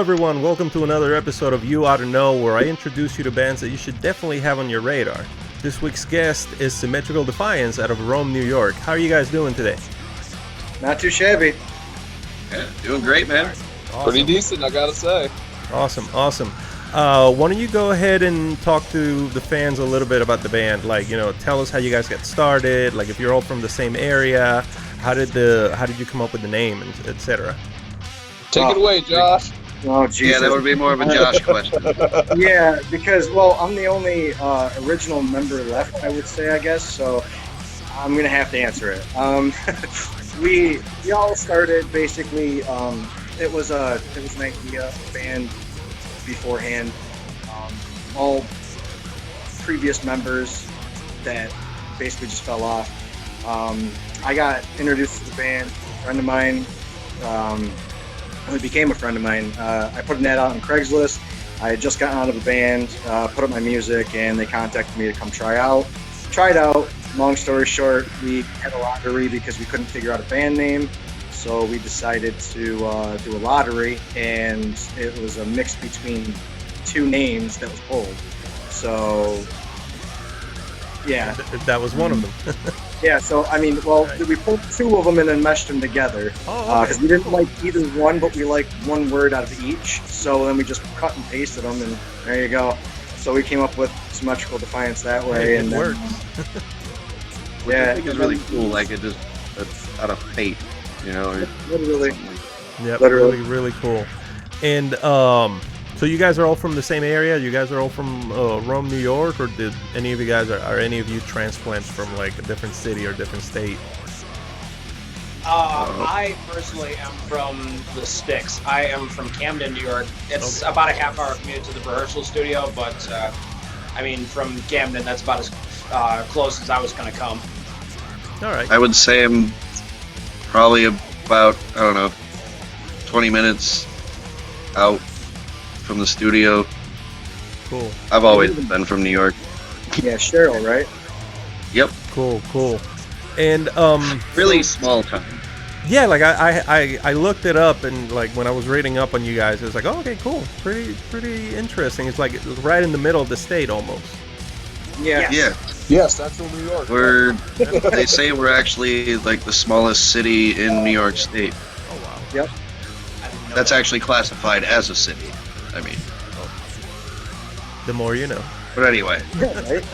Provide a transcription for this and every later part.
everyone, welcome to another episode of Oughta Know, where I introduce you to bands that you should definitely have on your radar. This week's guest is Symmetrical Defiance out of Rome, New York. How are you guys doing today? Not too shabby. Yeah, doing great, man. Awesome. Pretty decent, I gotta say. Awesome. Why don't you go ahead and talk to the fans a little bit about the band? Like, tell us how you guys got started. Like, if you're all from the same area, how did you come up with the name, and etc. Take it away, Josh. Oh, Jesus. Yeah, that would be more of a Josh question. Yeah, because, I'm the only original member left, I would say, I guess, so I'm going to have to answer it. We all started, basically, it was an idea of a band beforehand. All previous members that basically just fell off. I got introduced to the band, a friend of mine, who became a friend of mine. I put an ad out on Craigslist. I had just gotten out of a band, put up my music, and they contacted me to come try out. Tried out. Long story short, we had a lottery because we couldn't figure out a band name. So we decided to do a lottery, and it was a mix between two names that was pulled. So, yeah. That was one of them. Yeah, so, we pulled two of them and then meshed them together. Because we didn't like either one, but we liked one word out of each. So then we just cut and pasted them, and there you go. So we came up with Symmetrical Defiance that way. It worked. Yeah. I think it's really cool, like it's out of fate, Literally. Yeah, Literally. really cool. And so you guys are all from the same area? You guys are all from Rome, New York, or did any of you guys are any of you transplants from like a different city or different state? I personally am from the sticks. I am from Camden, New York. It's about a half-hour commute to the rehearsal studio, but from Camden, that's about as close as I was going to come. All right. I would say I'm probably about, 20 minutes out from the studio. Cool. I've always been from New York. Yeah, Cheryl, right? Yep. Cool. And Really small time. yeah, like I looked it up, and like when I was reading up on you guys, it was like, oh, okay, cool, pretty interesting. It's like right in the middle of the state almost. Yeah. Yeah. Yeah, Central New York. They say we're actually like the smallest city in New York State. Oh wow. Yep. That's actually classified as a city. The more you know. But anyway. Right?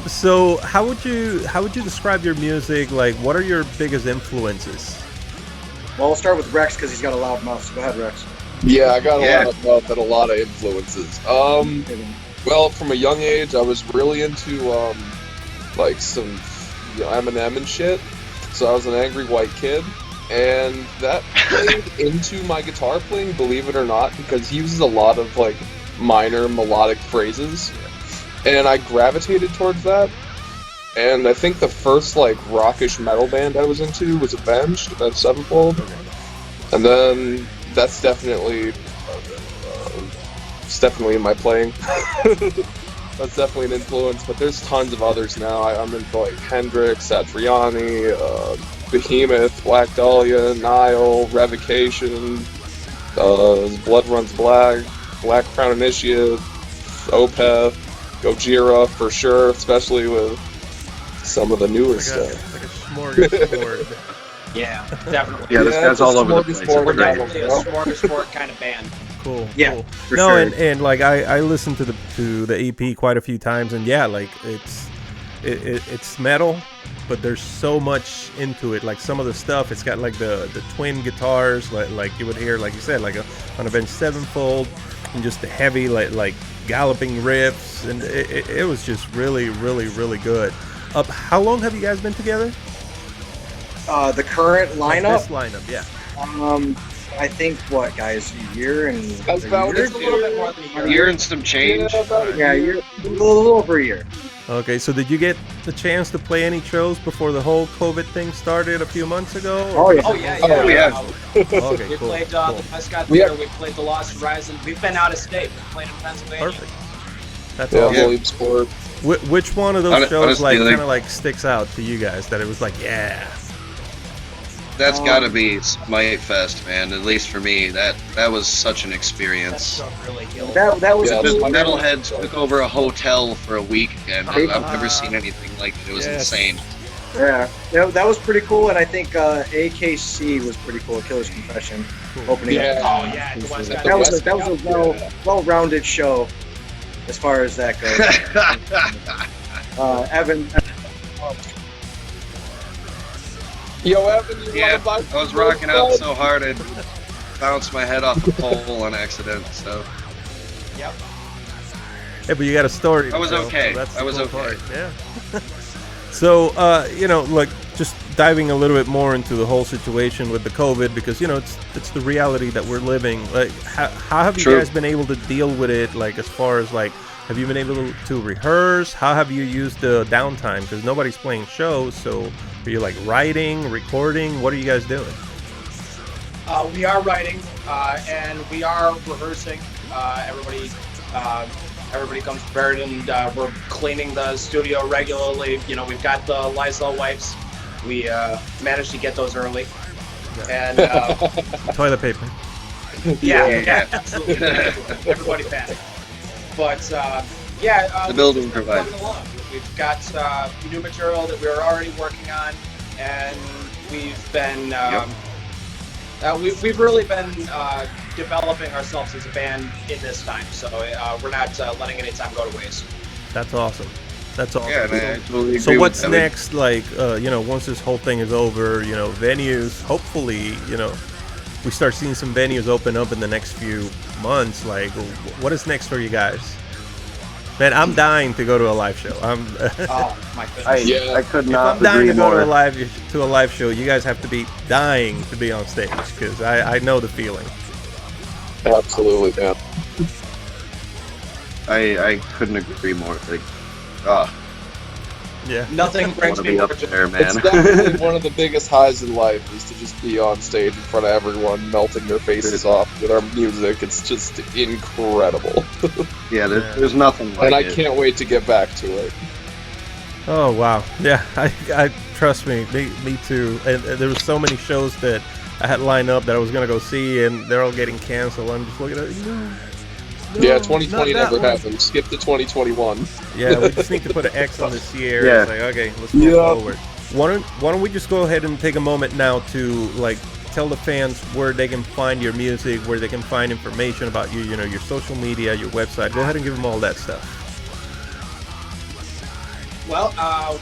So how would you describe your music? Like, what are your biggest influences? Well, we'll start with Rex because he's got a loud mouth. So go ahead, Rex. Yeah, I got a lot of influences. Well, from a young age, I was really into some Eminem and shit. So I was an angry white kid, and that played into my guitar playing, believe it or not, because he uses a lot of like minor melodic phrases, and I gravitated towards that. And I think the first like rockish metal band I was into was Avenged, Avenged Sevenfold, and then that's definitely in my playing. That's definitely an influence, but there's tons of others now. I'm into like Hendrix, Satriani, Behemoth, Black Dahlia, Nile, Revocation, Blood Runs Black, Black Crown Initiate, Opeth, Gojira for sure, especially with some of the newer stuff. Like a smorgasbord. Yeah, definitely. Yeah, this guy's all over the place. We're definitely a smorgasbord kind of band. Cool. Yeah, Cool. for No, sure. and like I listened to the EP quite a few times, and yeah, like it's metal, but there's so much into it. Like some of the stuff, it's got like the twin guitars, like you would hear, like you said, like on Avenged Sevenfold, and just the heavy like galloping riffs, and it was just really good. How long have you guys been together? The current lineup. This lineup, yeah. I think guys, a year and That's about It's a little bit more than a year. A year and some change. yeah, a little over a year. Okay, so did you get the chance to play any shows before the whole COVID thing started a few months ago? Oh yeah. Oh yeah. Oh, yeah. Okay, We cool. played cool. the Prescott Yeah. Theater. We played the Lost Horizon. We've been out of state. We played in Pennsylvania. Perfect. That's Yeah, awesome. Williamsport. Which one of those shows Honestly, kind of sticks out to you guys that it was like, yeah? That's got to be Smite Fest, man. At least for me, that was such an experience. Really killed. That was The cool. metalheads took over a hotel for a week again. I've never seen anything like it. It was insane. Yeah, that was pretty cool, and I think AKC was pretty cool. Killer's Confession opening up. Oh yeah, the West Coast. That was a well-rounded show as far as that goes. Evan. Yo, Evan, you Yeah, want to buy? I was rocking out so hard I bounced my head off the pole on accident. So Yep. Yeah, but you got a story. to I was tell, okay. so that's the I was cool okay. part. Yeah. So, like just diving a little bit more into the whole situation with the COVID, because it's the reality that we're living. Like, how have you True. guys been able to deal with it? Like, as far as like, have you been able to rehearse? How have you used the downtime? Because nobody's playing shows, so are you like writing, recording? What are you guys doing? We are writing and we are rehearsing. Everybody comes prepared, and we're cleaning the studio regularly. We've got the Lysol wipes. We managed to get those early, and Toilet paper. yeah, absolutely. Everybody panicked. But The building we're provides. plugging along. We've got new material that we're already working on, and we've been we've really been developing ourselves as a band in this time. So we're not letting any time go to waste. That's awesome. That's awesome. Yeah, man, I totally So agree what's with that. next? Like, once this whole thing is over, venues. Hopefully, we start seeing some venues open up in the next few months. Like, what is next for you guys? Man, I'm dying to go to a live show. Oh my goodness! Yeah. I could If not I'm dying agree to go more. to a live show, you guys have to be dying to be on stage, because I know the feeling. Absolutely, man. I couldn't agree more. Like, Yeah. Nothing I brings want to me be more up joy. there, It's man. definitely one of the biggest highs in life is to just be on stage in front of everyone, melting their faces off with our music. It's just incredible. Yeah, there's nothing like And I it. can't wait to get back to it. Oh wow, yeah. I trust me too. And there were so many shows that I had lined up that I was gonna go see, and they're all getting canceled. I'm just looking at Yeah, not 2020 that never one. happened. Skip to 2021. Yeah, we just need to put an X on this year. Yeah. It's like, okay, let's move forward. Why don't we just go ahead and take a moment now to like tell the fans where they can find your music, where they can find information about you, your social media, your website. Go ahead and give them all that stuff. Well,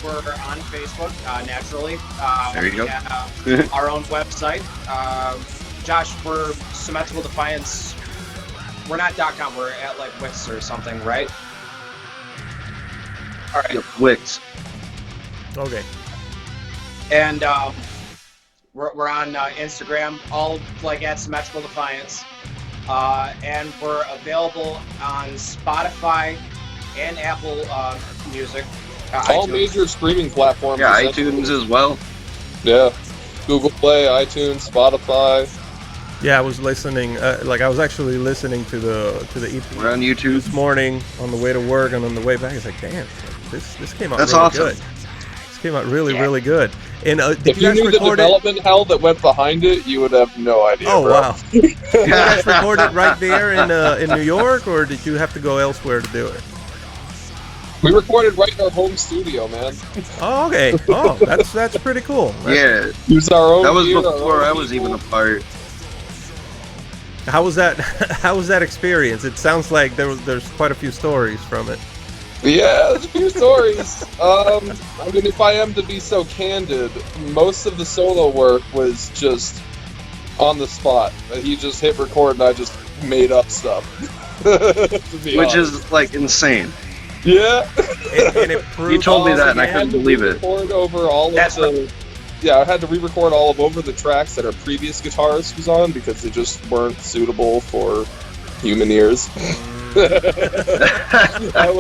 we're on Facebook, naturally. There you we go. have our own website. Josh, we're Symmetrical Defiance. We're not .com, we're at like Wix or something, right? All right. Yep, Wix. Okay. And we're on Instagram, all like at Symmetrical Defiance. And we're available on Spotify and Apple Music. All iTunes. major streaming platforms. Yeah, essentially. iTunes as well. Yeah. Google Play, iTunes, Spotify. Yeah, I was listening. I was actually listening to the EP We're on YouTube. this morning on the way to work, and on the way back, it's like, damn, this came out That's really awesome. good. This came out really good. And did If you you guys knew the record it? development hell that went behind it, you would have no idea. Oh bro. wow! Did you guys record it right there in New York, or did you have to go elsewhere to do it? We recorded right in our home studio, man. Oh, okay. Oh, that's pretty cool. Yeah, Use our own. that was gear, our before own I was people. even a part. How was that? How was that experience? It sounds like there's quite a few stories from it. Yeah, there's a few stories. I mean, if I am to be so candid, most of the solo work was just on the spot. He just hit record and I just made up stuff. To be Which honest. is like insane. Yeah. And it proved You told me that and I had couldn't to believe it. re-record over all That's of the. Yeah, I had to re-record all of over the tracks that our previous guitarist was on because they just weren't suitable for human ears. I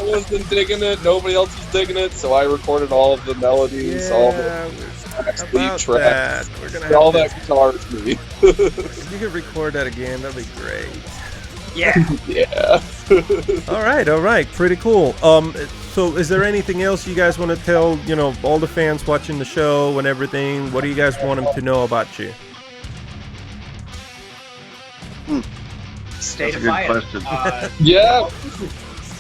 wasn't digging it. Nobody else was digging it, so I recorded all of the melodies, all the tracks, lead about tracks, that. We're gonna all have that guitar to me. If you could record that again, that'd be great. Yeah. Yeah. All right, pretty cool. So is there anything else you guys want to tell, you know, all the fans watching the show and everything? What do you guys want them to know about you? Stay That's a good defiant. question. Yeah,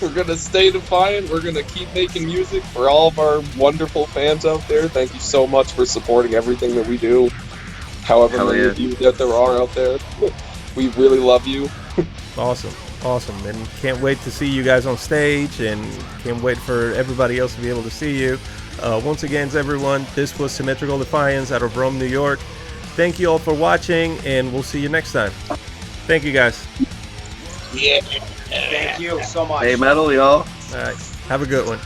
we're gonna stay defiant. We're gonna keep making music for all of our wonderful fans out there. Thank you so much for supporting everything that we do. However Hell many yeah. of you that there are out there, we really love you. Awesome. Awesome. And can't wait to see you guys on stage, and can't wait for everybody else to be able to see you. Once again, everyone, this was Symmetrical Defiance out of Rome, New York. Thank you all for watching, and we'll see you next time. Thank you, guys. Thank you so much. Hey, metal, y'all. All right. Have a good one.